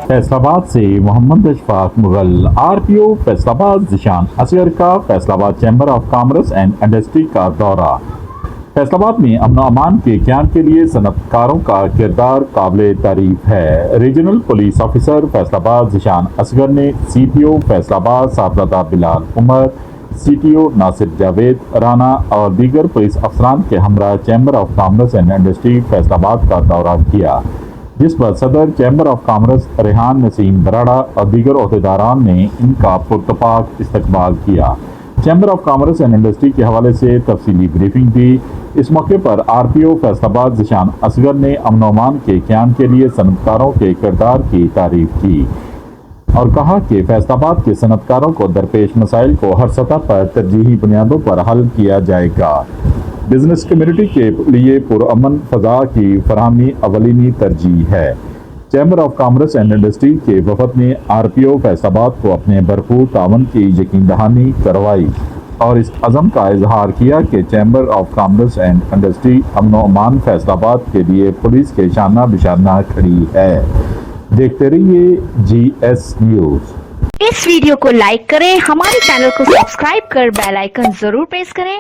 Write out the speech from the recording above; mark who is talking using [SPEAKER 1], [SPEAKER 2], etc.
[SPEAKER 1] फैसलाबाद से मोहम्मद अशफाक मुगल, आरपीओ फैसलाबाद ज़िशान असगर का Faisalabad chamber of commerce and industry का दौरा। फैसलाबाद में अमन अमान के क़याम के लिए सनअतकारों का किरदार काबिल तारीफ है। Regional police officer Faisalabad Zeeshan Asghar ने सीपीओ फैसलाबाद साहबजादा बिलाल उमर, सीटीओ नासिर जावेद राना और दीगर पुलिस अफसरान के हमरा chamber of commerce and industry Faisalabad का दौरा किया, जिस पर सदर chamber of commerce Rehan Naseem Barara और दीगर अहदेदारान ने इनका पुरतपाक इस्तकबाल किया। Chamber of commerce and industry के हवाले से तफसीली ब्रीफिंग दी। इस मौके पर आरपीओ फैसलाबाद ज़िशान असगर ने अमन व अमान के क़याम के लिए सनअतकारों के किरदार की तारीफ की और कहा कि फैसलाबाद के सनअतकारों को दरपेश मसाइल को हर सतह पर तरजीही बुनियादों पर हल किया जाएगा। बिजनेस कम्युनिटी के लिए पुरअमन फ़ज़ा की फराहमी अवलीनी तरजीह है। Chamber of commerce and industry के वफद ने आरपीओ फैसलाबाद को अपने भरपूर तावन की यकीन दहानी करवाई और इस अज़म का इजहार किया कि chamber of commerce and industry अमन व अमान फैसलाबाद के लिए पुलिस के शाना बिशाना खड़ी है। देखते रहिए GS न्यूज़।
[SPEAKER 2] इस वीडियो को लाइक करें, हमारे चैनल को सब्सक्राइब कर बेल आइकन जरूर प्रेस करें।